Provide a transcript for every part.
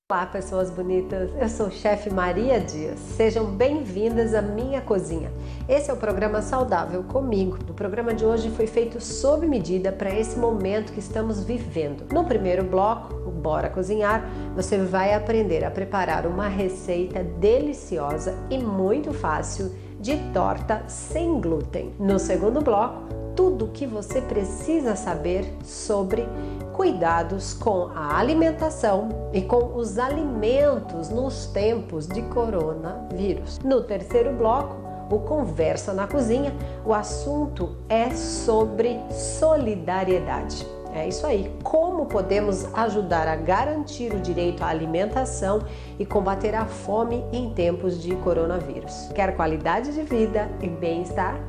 Olá, pessoas bonitas, eu sou o chefe Maria Dias, sejam bem-vindas à minha cozinha. Esse é o programa Saudável Comigo. O programa de hoje foi feito sob medida para esse momento que estamos vivendo. No primeiro bloco, o Bora Cozinhar, você vai aprender a preparar uma receita deliciosa e muito fácil de torta sem glúten. No segundo bloco, tudo o que você precisa saber sobre cuidados com a alimentação e com os alimentos nos tempos de coronavírus. No terceiro bloco, o Conversa na Cozinha, o assunto é sobre solidariedade. É isso aí, como podemos ajudar a garantir o direito à alimentação e combater a fome em tempos de coronavírus. Quer qualidade de vida e bem-estar?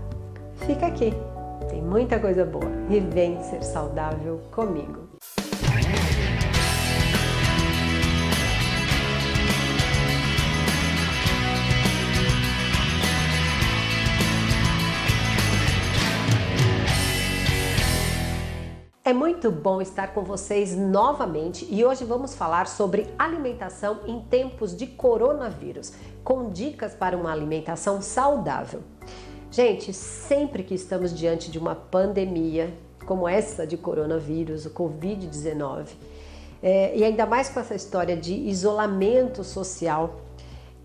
Fica aqui, tem muita coisa boa e vem ser saudável comigo. É muito bom estar com vocês novamente e hoje vamos falar sobre alimentação em tempos de coronavírus, com dicas para uma alimentação saudável. Gente, sempre que estamos diante de uma pandemia como essa de coronavírus, o Covid-19, e ainda mais com essa história de isolamento social,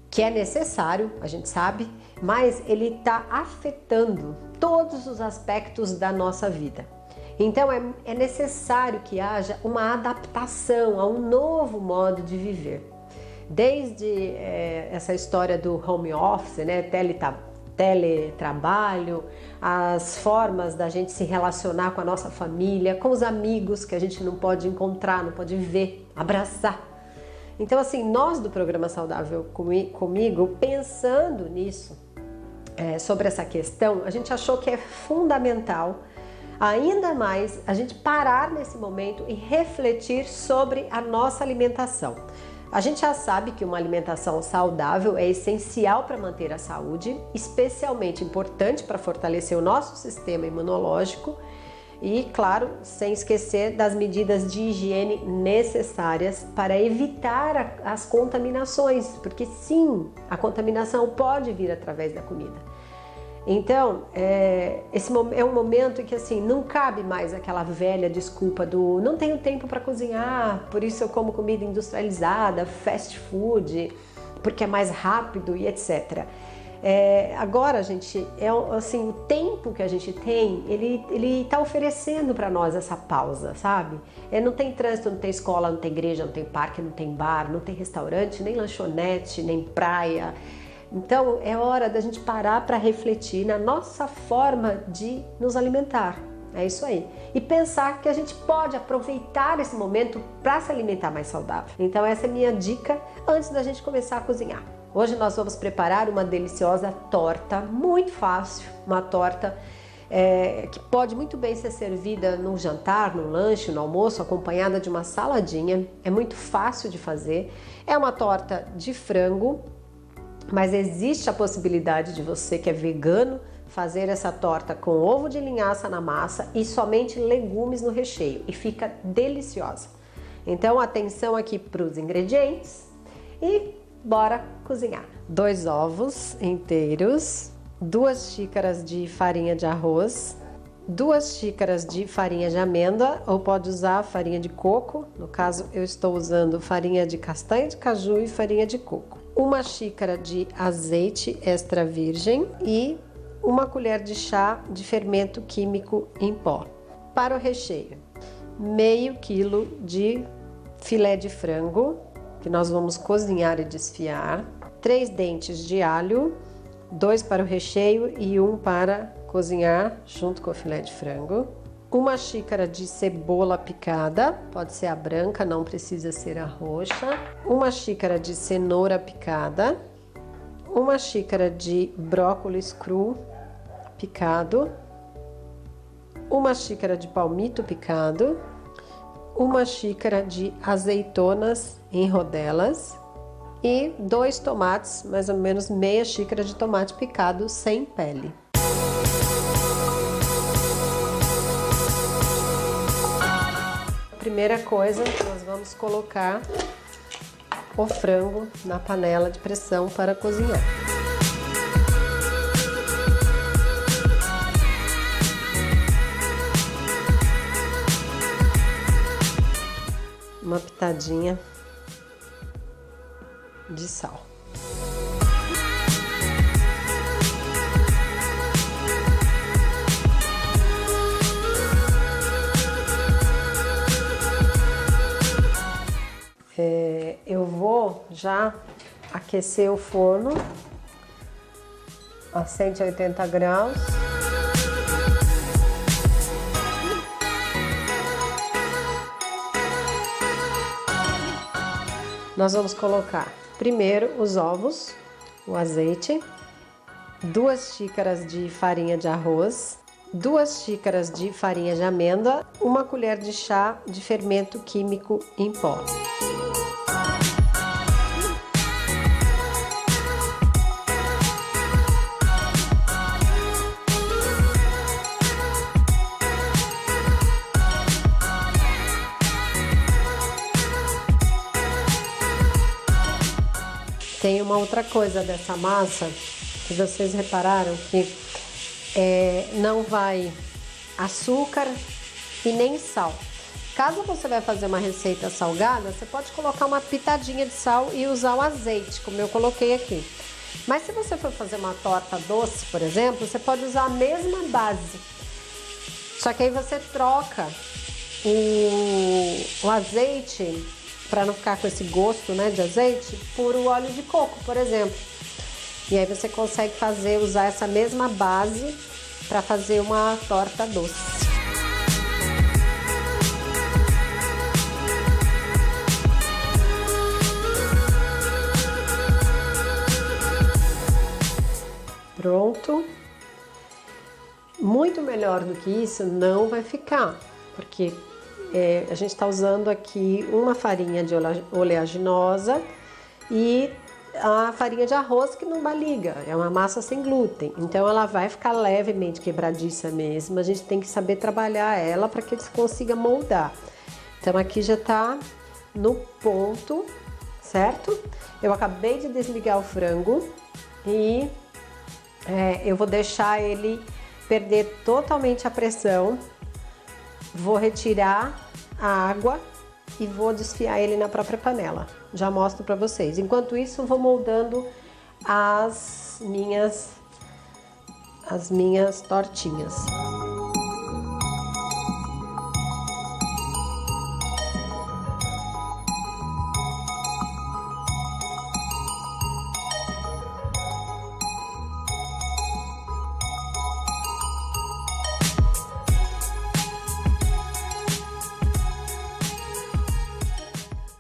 que é necessário, a gente sabe, mas ele está afetando todos os aspectos da nossa vida. Então é necessário que haja uma adaptação a um novo modo de viver. Desde essa história do home office, né, teletrabalho, as formas da gente se relacionar com a nossa família, com os amigos que a gente não pode encontrar, não pode ver, abraçar. Então assim, nós do programa Saudável Comigo, pensando nisso, sobre essa questão, a gente achou que é fundamental ainda mais a gente parar nesse momento e refletir sobre a nossa alimentação. A gente já sabe que uma alimentação saudável é essencial para manter a saúde, especialmente importante para fortalecer o nosso sistema imunológico e, claro, sem esquecer das medidas de higiene necessárias para evitar as contaminações, porque sim, a contaminação pode vir através da comida. Então, esse é um momento em que assim, não cabe mais aquela velha desculpa do não tenho tempo para cozinhar, por isso eu como comida industrializada, fast food, porque é mais rápido e etc. Agora, gente, assim, o tempo que a gente tem, ele está oferecendo para nós essa pausa, sabe? Não tem trânsito, não tem escola, não tem igreja, não tem parque, não tem bar, não tem restaurante, nem lanchonete, nem praia. Então é hora da gente parar para refletir na nossa forma de nos alimentar, é isso aí. E pensar que a gente pode aproveitar esse momento para se alimentar mais saudável. Então essa é a minha dica antes da gente começar a cozinhar. Hoje nós vamos preparar uma deliciosa torta, muito fácil, uma torta que pode muito bem ser servida no jantar, no lanche, no almoço, acompanhada de uma saladinha. É muito fácil de fazer, é uma torta de frango, mas existe a possibilidade de você que é vegano fazer essa torta com ovo de linhaça na massa e somente legumes no recheio e fica deliciosa. Então atenção aqui para os ingredientes e bora cozinhar. 2 ovos inteiros, 2 xícaras de farinha de arroz, 2 xícaras de farinha de amêndoa ou pode usar farinha de coco, no caso eu estou usando farinha de castanha de caju e farinha de coco. 1 xícara de azeite extra virgem e 1 colher de chá de fermento químico em pó. Para o recheio, meio quilo de filé de frango, que nós vamos cozinhar e desfiar, 3 dentes de alho, 2 para o recheio e 1 para cozinhar junto com o filé de frango. 1 xícara de cebola picada, pode ser a branca, não precisa ser a roxa. 1 xícara de cenoura picada. 1 xícara de brócolis cru picado. 1 xícara de palmito picado. 1 xícara de azeitonas em rodelas. E 2 tomates, mais ou menos meia xícara de tomate picado sem pele. Primeira coisa, nós vamos colocar o frango na panela de pressão para cozinhar. Uma pitadinha de sal. Eu vou já aquecer o forno a 180 graus. Nós vamos colocar primeiro os ovos, o azeite, 2 xícaras de farinha de arroz, 2 xícaras de farinha de amêndoa, 1 colher de chá de fermento químico em pó. Tem uma outra coisa dessa massa que vocês repararam que não vai açúcar e nem sal. Caso você vai fazer uma receita salgada, você pode colocar uma pitadinha de sal e usar o azeite, como eu coloquei aqui. Mas se você for fazer uma torta doce, por exemplo, você pode usar a mesma base. Só que aí você troca o azeite, para não ficar com esse gosto, né, de azeite, por o óleo de coco, por exemplo. E aí você consegue usar essa mesma base para fazer uma torta doce. Pronto. Muito melhor do que isso não vai ficar, porque a gente está usando aqui uma farinha de oleaginosa e a farinha de arroz que não baliga, é uma massa sem glúten, então ela vai ficar levemente quebradiça mesmo, a gente tem que saber trabalhar ela para que ele consiga moldar. Então aqui já está no ponto, certo? Eu acabei de desligar o frango e eu vou deixar ele perder totalmente a pressão. Vou retirar a água e vou desfiar ele na própria panela. Já mostro para vocês. Enquanto isso, vou moldando as minhas tortinhas.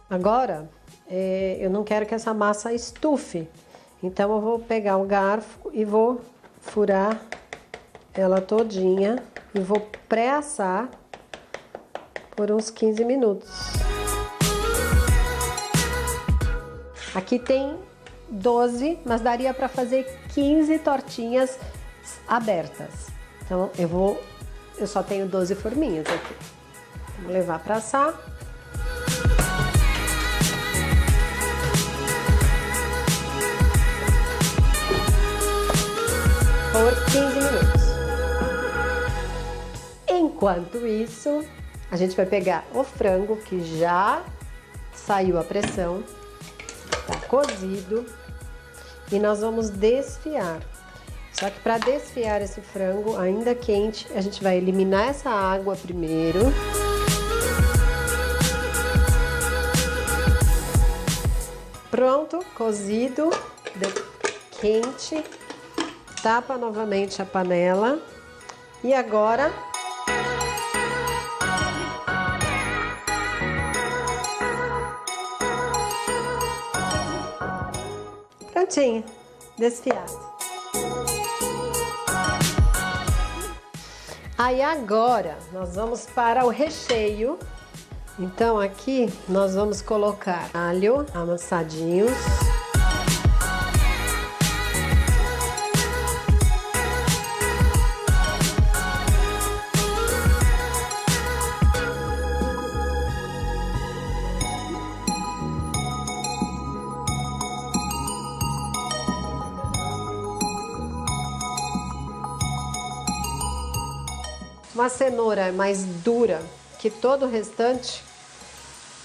Agora, eu não quero que essa massa estufe, então eu vou pegar o garfo e vou furar ela todinha e vou pré-assar por uns 15 minutos. Aqui tem 12, mas daria para fazer 15 tortinhas abertas. Então eu só tenho 12 forminhas aqui. Vou levar para assar. Por 15 minutos. Enquanto isso, a gente vai pegar o frango que já saiu a pressão, tá cozido, e nós vamos desfiar. Só que para desfiar esse frango ainda quente, a gente vai eliminar essa água primeiro. Pronto, cozido, quente. Tapa novamente a panela e agora prontinho, desfiado. Aí agora nós vamos para o recheio. Então aqui nós vamos colocar alho amassadinhos. Como a cenoura é mais dura que todo o restante,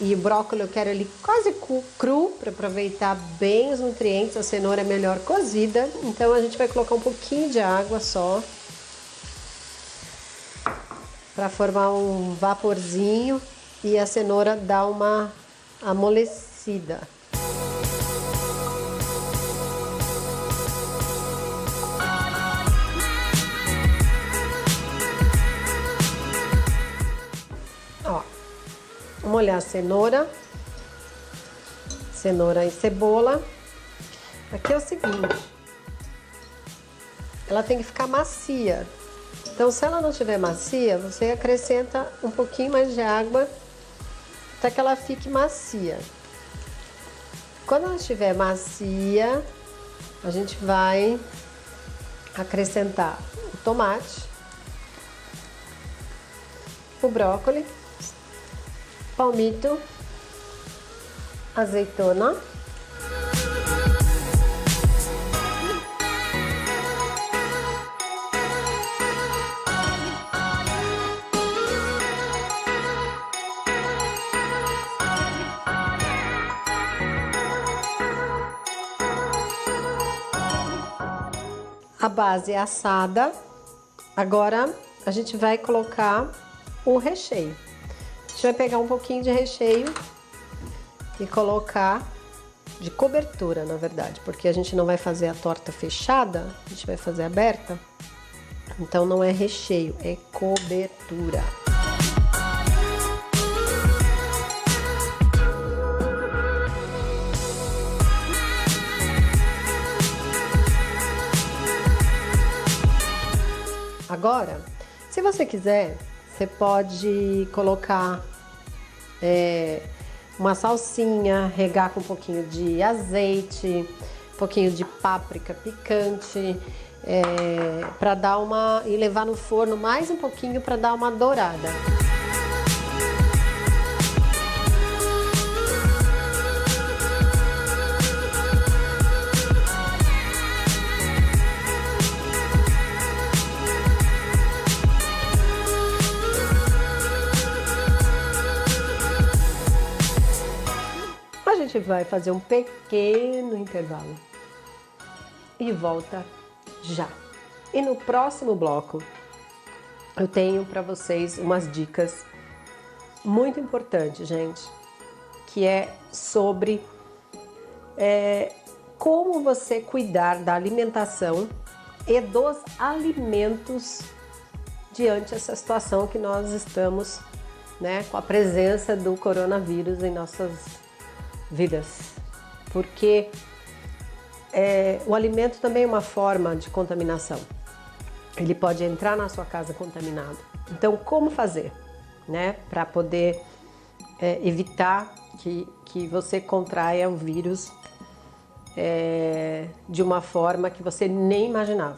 e o brócolis eu quero ele quase cru para aproveitar bem os nutrientes, a cenoura é melhor cozida, então a gente vai colocar um pouquinho de água só para formar um vaporzinho e a cenoura dar uma amolecida. Ó, vamos molhar a cenoura e cebola. Aqui é o seguinte, ela tem que ficar macia. Então, se ela não estiver macia, você acrescenta um pouquinho mais de água até que ela fique macia. Quando ela estiver macia, a gente vai acrescentar o tomate, o brócolis, palmito, azeitona, a base é assada. Agora a gente vai colocar o recheio. A gente vai pegar um pouquinho de recheio e colocar de cobertura, na verdade, porque a gente não vai fazer a torta fechada, a gente vai fazer aberta. Então não é recheio, é cobertura. Agora, se você quiser, você pode colocar uma salsinha, regar com um pouquinho de azeite, um pouquinho de páprica picante, para dar e levar no forno mais um pouquinho para dar uma dourada. A gente vai fazer um pequeno intervalo e volta já. E no próximo bloco eu tenho para vocês umas dicas muito importantes, gente, que é sobre como você cuidar da alimentação e dos alimentos diante dessa situação que nós estamos, né, com a presença do coronavírus em nossas vidas, porque o alimento também é uma forma de contaminação. Ele pode entrar na sua casa contaminado. Então, como fazer, né, para poder evitar que você contraia o vírus de uma forma que você nem imaginava?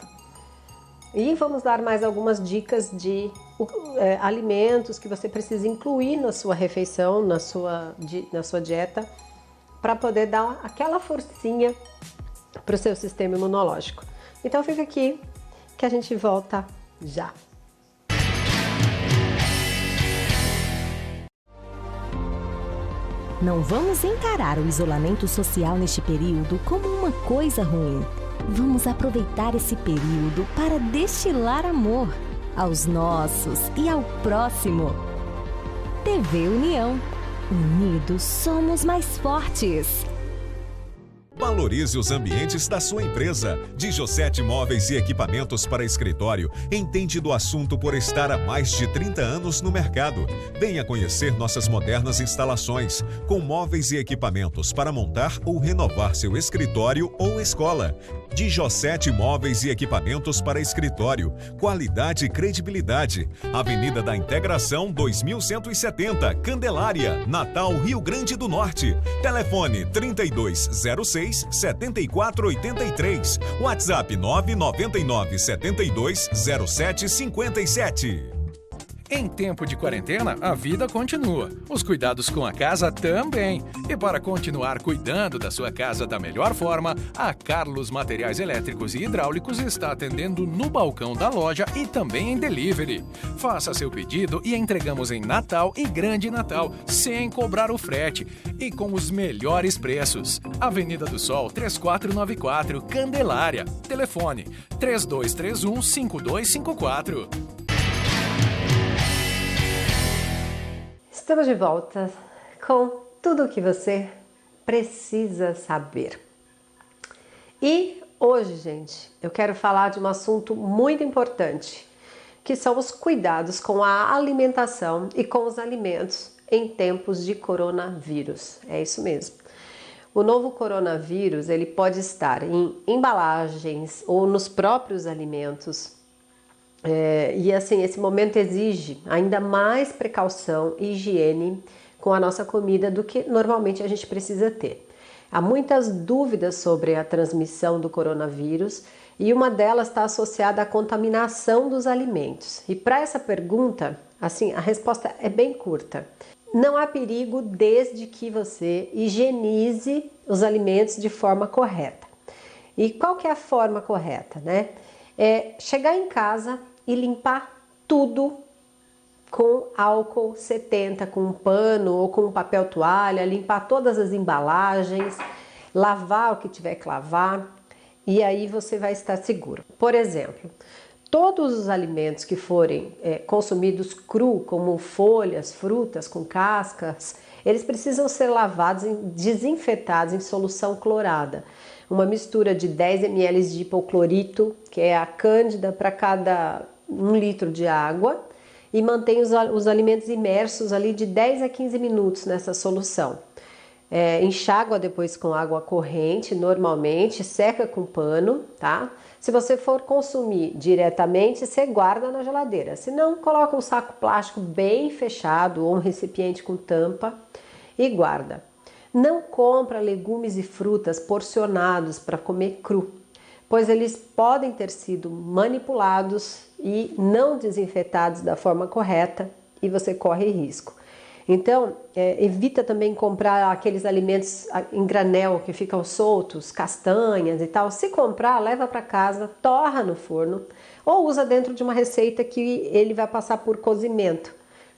E vamos dar mais algumas dicas de alimentos que você precisa incluir na sua refeição, na sua dieta, para poder dar aquela forcinha para o seu sistema imunológico. Então fica aqui que a gente volta já. Não vamos encarar o isolamento social neste período como uma coisa ruim. Vamos aproveitar esse período para destilar amor aos nossos e ao próximo. TV União. Unidos somos mais fortes. Valorize os ambientes da sua empresa. Dijosete Móveis e Equipamentos para Escritório entende do assunto por estar há mais de 30 anos no mercado. Venha conhecer nossas modernas instalações, com móveis e equipamentos para montar ou renovar seu escritório ou escola. Dijosete Móveis e Equipamentos para Escritório. Qualidade e credibilidade. Avenida da Integração 2170, Candelária, Natal, Rio Grande do Norte. Telefone 3206-7483. WhatsApp 999-720757. Em tempo de quarentena, a vida continua. Os cuidados com a casa também. E para continuar cuidando da sua casa da melhor forma, a Carlos Materiais Elétricos e Hidráulicos está atendendo no balcão da loja e também em delivery. Faça seu pedido e entregamos em Natal e Grande Natal, sem cobrar o frete e com os melhores preços. Avenida do Sol 3494, Candelária. Telefone 3231-5254. Estamos de volta com tudo o que você precisa saber. E hoje, gente, eu quero falar de um assunto muito importante, que são os cuidados com a alimentação e com os alimentos em tempos de coronavírus. É isso mesmo. O novo coronavírus, ele pode estar em embalagens ou nos próprios alimentos. E assim, esse momento exige ainda mais precaução e higiene com a nossa comida do que normalmente a gente precisa ter. Há muitas dúvidas sobre a transmissão do coronavírus e uma delas está associada à contaminação dos alimentos. E para essa pergunta, assim, a resposta é bem curta. Não há perigo desde que você higienize os alimentos de forma correta. E qual que é a forma correta, né? É chegar em casa e limpar tudo com álcool 70, com um pano ou com um papel toalha, limpar todas as embalagens, lavar o que tiver que lavar e aí você vai estar seguro. Por exemplo, todos os alimentos que forem consumidos cru, como folhas, frutas com cascas, eles precisam ser lavados e desinfetados em solução clorada. Uma mistura de 10 ml de hipoclorito, que é a cândida, para cada 1 litro de água, e mantém os alimentos imersos ali de 10 a 15 minutos nessa solução. Enxágua depois com água corrente, normalmente, seca com pano, tá? Se você for consumir diretamente, você guarda na geladeira. Se não, coloca um saco plástico bem fechado ou um recipiente com tampa e guarda. Não compra legumes e frutas porcionados para comer cru, pois eles podem ter sido manipulados e não desinfetados da forma correta e você corre risco. Então, evita também comprar aqueles alimentos em granel que ficam soltos, castanhas e tal. Se comprar, leva para casa, torra no forno ou usa dentro de uma receita que ele vai passar por cozimento.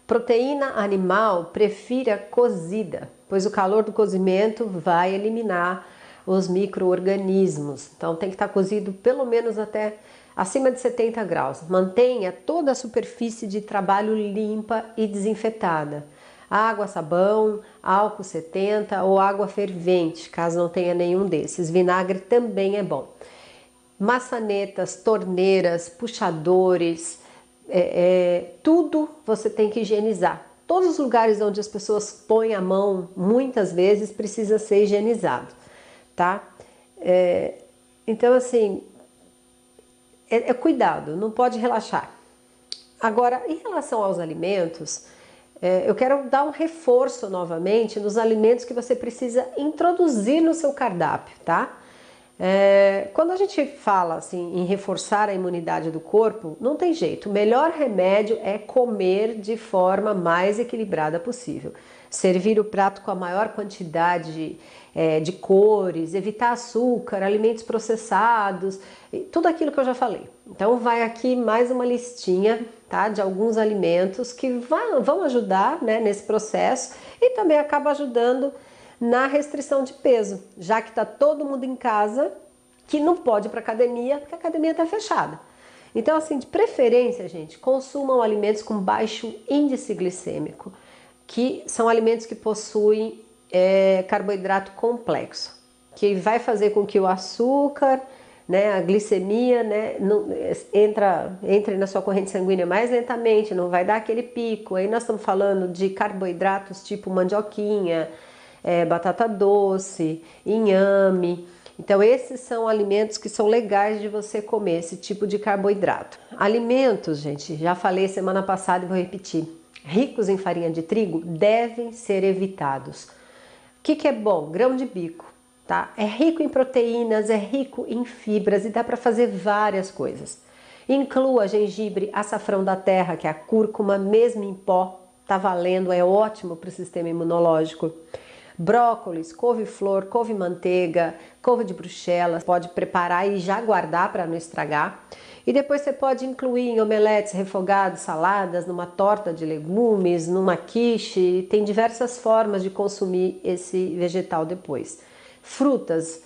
Proteína animal, prefira cozida, pois o calor do cozimento vai eliminar os micro-organismos. Então tem que estar cozido pelo menos até acima de 70 graus. Mantenha toda a superfície de trabalho limpa e desinfetada. Água, sabão, álcool 70 ou água fervente, caso não tenha nenhum desses. Vinagre também é bom. Maçanetas, torneiras, puxadores, tudo você tem que higienizar. Todos os lugares onde as pessoas põem a mão, muitas vezes, precisa ser higienizado, tá? Então, assim, cuidado, não pode relaxar. Agora, em relação aos alimentos, eu quero dar um reforço novamente nos alimentos que você precisa introduzir no seu cardápio, tá? Quando a gente fala assim, em reforçar a imunidade do corpo, não tem jeito. O melhor remédio é comer de forma mais equilibrada possível. Servir o prato com a maior quantidade de cores, evitar açúcar, alimentos processados, tudo aquilo que eu já falei. Então vai aqui mais uma listinha, tá, de alguns alimentos que vão ajudar, né, nesse processo e também acaba ajudando na restrição de peso, já que está todo mundo em casa, que não pode ir para academia, porque a academia está fechada. Então, assim, de preferência, gente, consumam alimentos com baixo índice glicêmico, que são alimentos que possuem carboidrato complexo, que vai fazer com que o açúcar, né, a glicemia, né, entre na sua corrente sanguínea mais lentamente, não vai dar aquele pico. Aí nós estamos falando de carboidratos tipo mandioquinha, batata doce, inhame. Então esses são alimentos que são legais de você comer, esse tipo de carboidrato. Alimentos, gente, já falei semana passada e vou repetir, ricos em farinha de trigo devem ser evitados. O que é bom? Grão de bico, tá? É rico em proteínas, é rico em fibras e dá para fazer várias coisas. Inclua gengibre, açafrão da terra, que é a cúrcuma, mesmo em pó, tá valendo, é ótimo para o sistema imunológico. Brócolis, couve-flor, couve-manteiga, couve de Bruxelas, pode preparar e já guardar para não estragar. E depois você pode incluir em omeletes, refogados, saladas, numa torta de legumes, numa quiche. Tem diversas formas de consumir esse vegetal depois. Frutas,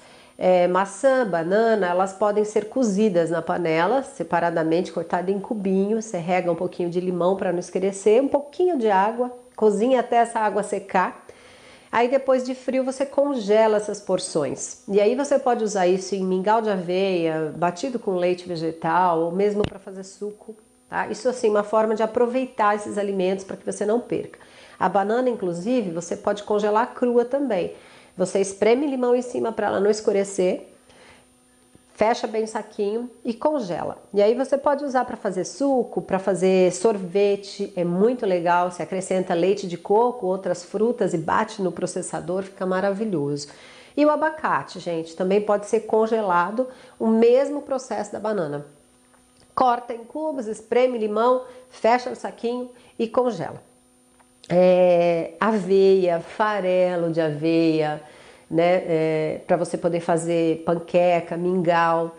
maçã, banana, elas podem ser cozidas na panela, separadamente, cortadas em cubinhos. Você rega um pouquinho de limão para não escurecer, um pouquinho de água, cozinha até essa água secar. Aí depois de frio você congela essas porções. E aí você pode usar isso em mingau de aveia, batido com leite vegetal, ou mesmo para fazer suco, tá? Isso assim, uma forma de aproveitar esses alimentos para que você não perca. A banana, inclusive, você pode congelar crua também. Você espreme limão em cima para ela não escurecer, fecha bem o saquinho e congela. E aí você pode usar para fazer suco, para fazer sorvete, é muito legal. Você acrescenta leite de coco, outras frutas e bate no processador, fica maravilhoso. E o abacate, gente, também pode ser congelado, o mesmo processo da banana. Corta em cubos, espreme limão, fecha no saquinho e congela. Aveia, farelo de aveia, né, para você poder fazer panqueca, mingau.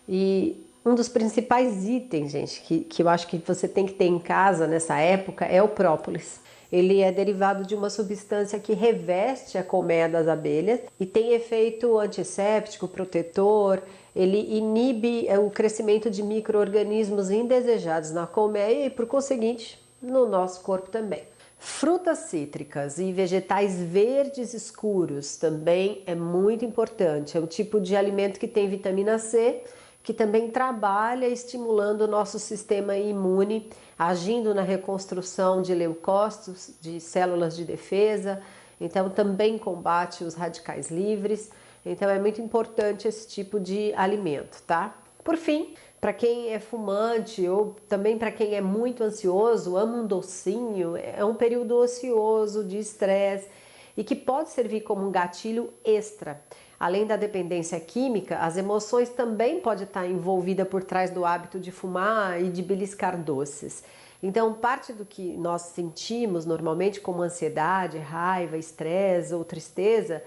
E um dos principais itens, gente, que eu acho que você tem que ter em casa nessa época é o própolis. Ele é derivado de uma substância que reveste a colmeia das abelhas e tem efeito antisséptico, protetor. Ele inibe o crescimento de micro-organismos indesejados na colmeia e, por conseguinte, no nosso corpo também. Frutas cítricas e vegetais verdes escuros também é muito importante. É um tipo de alimento que tem vitamina C, que também trabalha estimulando o nosso sistema imune, agindo na reconstrução de leucócitos, de células de defesa. Então também combate os radicais livres. Então é muito importante esse tipo de alimento, tá? Por fim, para quem é fumante ou também para quem é muito ansioso, ama um docinho, é um período ocioso, de estresse e que pode servir como um gatilho extra. Além da dependência química, as emoções também podem estar envolvidas por trás do hábito de fumar e de beliscar doces. Então, parte do que nós sentimos normalmente como ansiedade, raiva, estresse ou tristeza,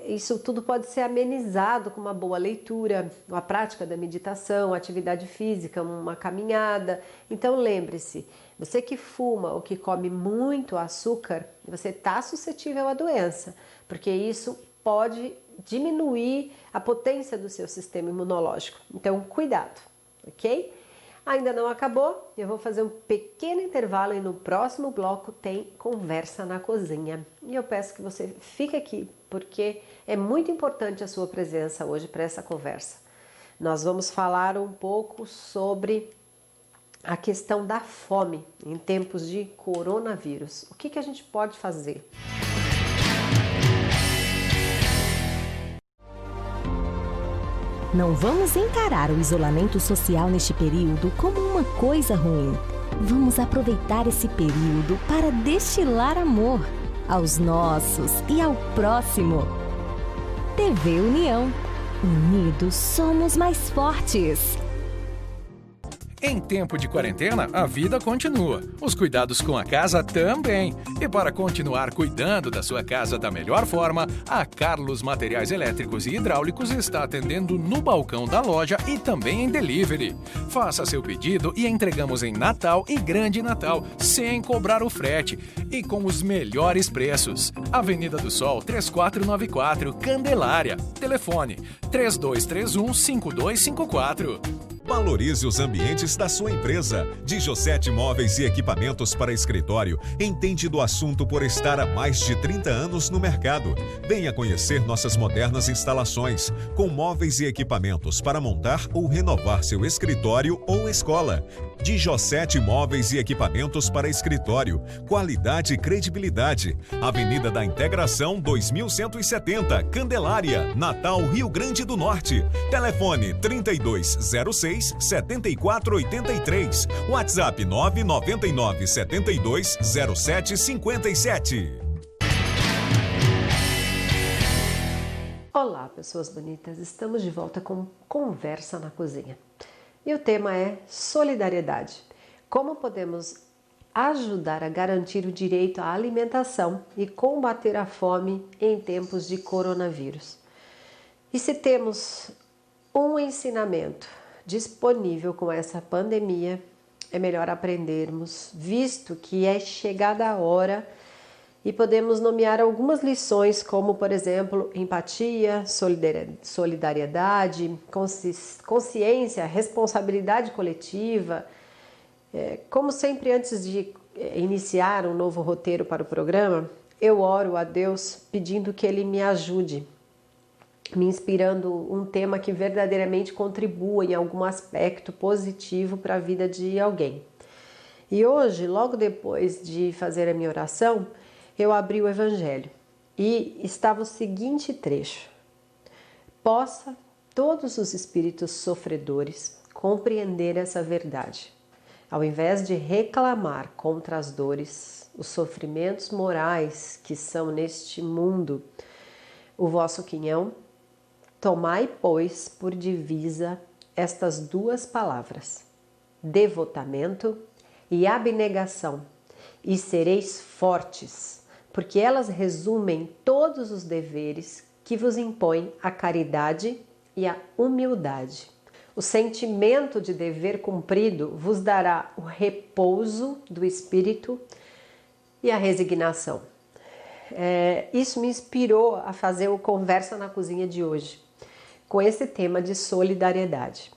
isso tudo pode ser amenizado com uma boa leitura, a prática da meditação, atividade física, uma caminhada. Então lembre-se, você que fuma ou que come muito açúcar, você está suscetível à doença, porque isso pode diminuir a potência do seu sistema imunológico. Então cuidado, ok? Ainda não acabou, eu vou fazer um pequeno intervalo e no próximo bloco tem Conversa na Cozinha. E eu peço que você fique aqui, porque é muito importante a sua presença hoje para essa conversa. Nós vamos falar um pouco sobre a questão da fome em tempos de coronavírus. O que a gente pode fazer? Não vamos encarar o isolamento social neste período como uma coisa ruim. Vamos aproveitar esse período para destilar amor aos nossos e ao próximo. TV União. Unidos somos mais fortes. Em tempo de quarentena, a vida continua. Os cuidados com a casa também. E para continuar cuidando da sua casa da melhor forma, a Carlos Materiais Elétricos e Hidráulicos está atendendo no balcão da loja e também em delivery. Faça seu pedido e entregamos em Natal e Grande Natal, sem cobrar o frete e com os melhores preços. Avenida do Sol 3494, Candelária. Telefone 3231-5254. Valorize os ambientes da sua empresa. De Josete Móveis e Equipamentos para Escritório entende do assunto por estar há mais de 30 anos no mercado. Venha conhecer nossas modernas instalações, com móveis e equipamentos para montar ou renovar seu escritório ou escola. De Josete Móveis e Equipamentos para Escritório. Qualidade e credibilidade. Avenida da Integração 2170, Candelária, Natal, Rio Grande do Norte. Telefone 3206-7483. WhatsApp 999-720757. Olá, pessoas bonitas. Estamos de volta com Conversa na Cozinha. E o tema é solidariedade. Como podemos ajudar a garantir o direito à alimentação e combater a fome em tempos de coronavírus? E se temos um ensinamento disponível com essa pandemia, é melhor aprendermos, visto que é chegada a hora e podemos nomear algumas lições, como, por exemplo, empatia, solidariedade, consciência, responsabilidade coletiva. Como sempre, antes de iniciar um novo roteiro para o programa, eu oro a Deus pedindo que Ele me ajude, me inspirando um tema que verdadeiramente contribua em algum aspecto positivo para a vida de alguém. E hoje, logo depois de fazer a minha oração, eu abri o Evangelho e estava o seguinte trecho: possa todos os espíritos sofredores compreender essa verdade. Ao invés de reclamar contra as dores, os sofrimentos morais que são neste mundo o vosso quinhão, tomai, pois, por divisa estas duas palavras: devotamento e abnegação, e sereis fortes, porque elas resumem todos os deveres que vos impõem a caridade e a humildade. O sentimento de dever cumprido vos dará o repouso do espírito e a resignação. Isso me inspirou a fazer o Conversa na Cozinha de hoje, com esse tema de solidariedade.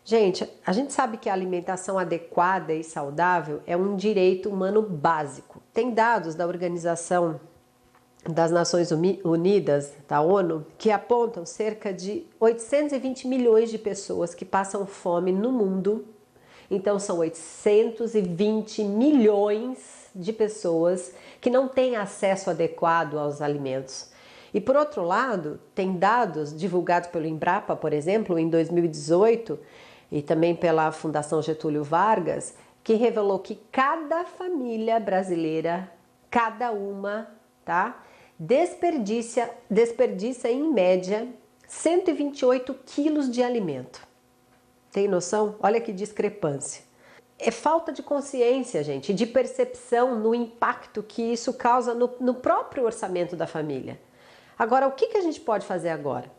Gente, a gente sabe que a alimentação adequada e saudável é um direito humano básico. Tem dados da Organização das Nações Unidas, da ONU, que apontam cerca de 820 milhões de pessoas que passam fome no mundo. Então são 820 milhões de pessoas que não têm acesso adequado aos alimentos. E por outro lado, tem dados divulgados pelo Embrapa, por exemplo, em 2018, e também pela Fundação Getúlio Vargas, que revelou que cada família brasileira, cada uma, desperdiça em média 128 quilos de alimento. Tem noção? Olha que discrepância. É falta de consciência, gente, de percepção no impacto que isso causa no próprio orçamento da família. Agora, o que a gente pode fazer agora?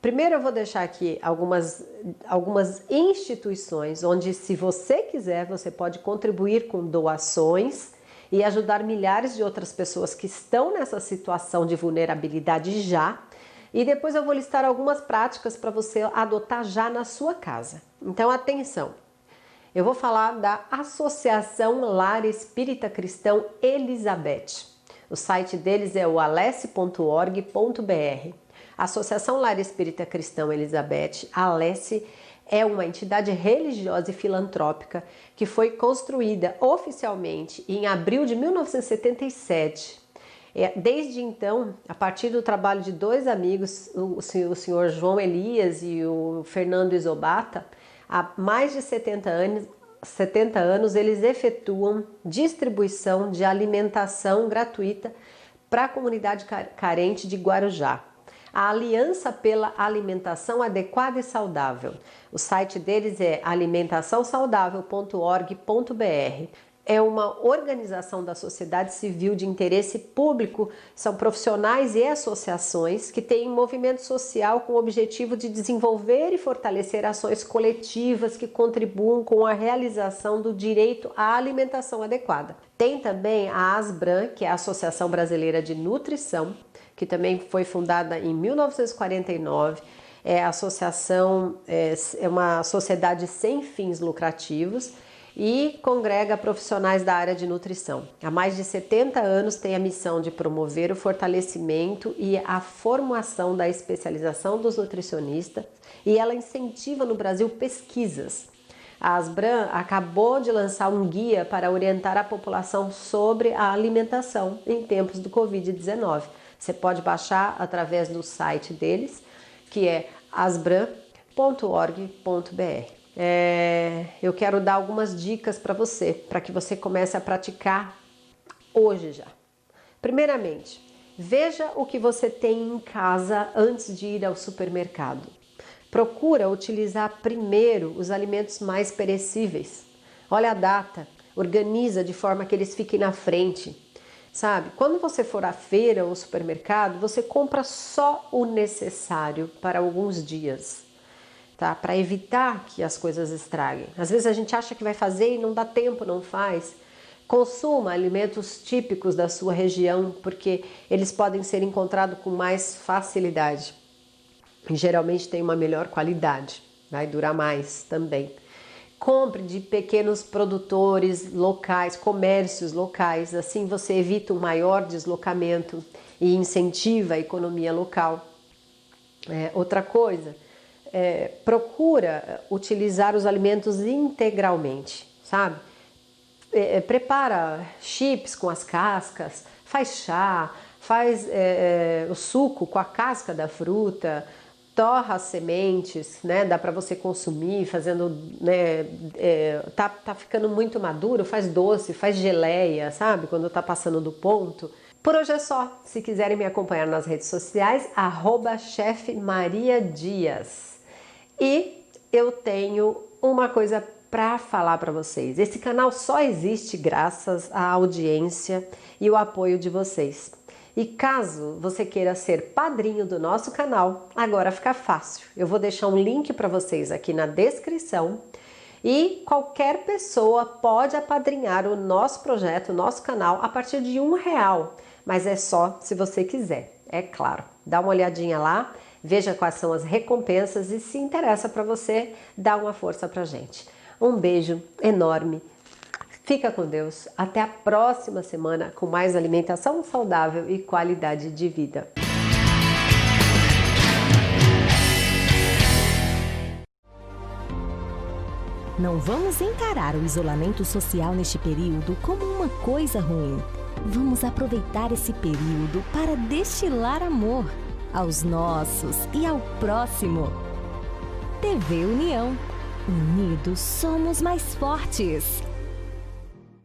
Primeiro eu vou deixar aqui algumas instituições onde, se você quiser, você pode contribuir com doações e ajudar milhares de outras pessoas que estão nessa situação de vulnerabilidade já. E depois eu vou listar algumas práticas para você adotar já na sua casa. Então, atenção! Eu vou falar da Associação Lar Espírita Cristão Elizabeth. O site deles é o alesse.org.br. A Associação Lar Espírita Cristão Elizabeth, a Alesse, é uma entidade religiosa e filantrópica que foi construída oficialmente em abril de 1977. Desde então, a partir do trabalho de dois amigos, o senhor João Elias e o Fernando Izobata, há mais de 70 anos eles efetuam distribuição de alimentação gratuita para a comunidade carente de Guarujá. A Aliança pela Alimentação Adequada e Saudável. O site deles é alimentaçãosaudável.org.br. É uma organização da sociedade civil de interesse público, são profissionais e associações que têm movimento social com o objetivo de desenvolver e fortalecer ações coletivas que contribuam com a realização do direito à alimentação adequada. Tem também a ASBRAM, que é a Associação Brasileira de Nutrição, que também foi fundada em 1949. É uma sociedade sem fins lucrativos e congrega profissionais da área de nutrição. Há mais de 70 anos tem a missão de promover o fortalecimento e a formação da especialização dos nutricionistas, e ela incentiva no Brasil pesquisas. A ASBRAM acabou de lançar um guia para orientar a população sobre a alimentação em tempos do Covid-19. Você pode baixar através do site deles, que é asbram.org.br. Eu quero dar algumas dicas para você, para que você comece a praticar hoje já. Primeiramente, veja o que você tem em casa antes de ir ao supermercado. procura utilizar primeiro os alimentos mais perecíveis. Olha a data, organiza de forma que eles fiquem na frente. Sabe, quando você for à feira ou ao supermercado, você compra só o necessário para alguns dias, tá? Para evitar que as coisas estraguem. Às vezes a gente acha que vai fazer e não dá tempo, não faz. Consuma alimentos típicos da sua região, porque eles podem ser encontrados com mais facilidade. E geralmente tem uma melhor qualidade, vai durar mais também. Compre de pequenos produtores locais, comércios locais, assim você evita um maior deslocamento e incentiva a economia local. Outra coisa, procura utilizar os alimentos integralmente, sabe? Prepara chips com as cascas, faz chá, faz o suco com a casca da fruta, torra as sementes, né? Dá para você consumir fazendo, né? Tá ficando muito maduro, faz doce, faz geleia, sabe? Quando tá passando do ponto. Por hoje é só. Se quiserem me acompanhar nas redes sociais, @Chef Maria Dias. E eu tenho uma coisa para falar para vocês. Esse canal só existe graças à audiência e o apoio de vocês. E caso você queira ser padrinho do nosso canal, agora fica fácil. Eu vou deixar um link para vocês aqui na descrição e qualquer pessoa pode apadrinhar o nosso projeto, o nosso canal, a partir de R$1, mas é só se você quiser, é claro. Dá uma olhadinha lá, veja quais são as recompensas e se interessa para você, dá uma força pra gente. Um beijo enorme. Fica com Deus. Até a próxima semana com mais alimentação saudável e qualidade de vida. Não vamos encarar o isolamento social neste período como uma coisa ruim. Vamos aproveitar esse período para destilar amor aos nossos e ao próximo. TV União. Unidos somos mais fortes.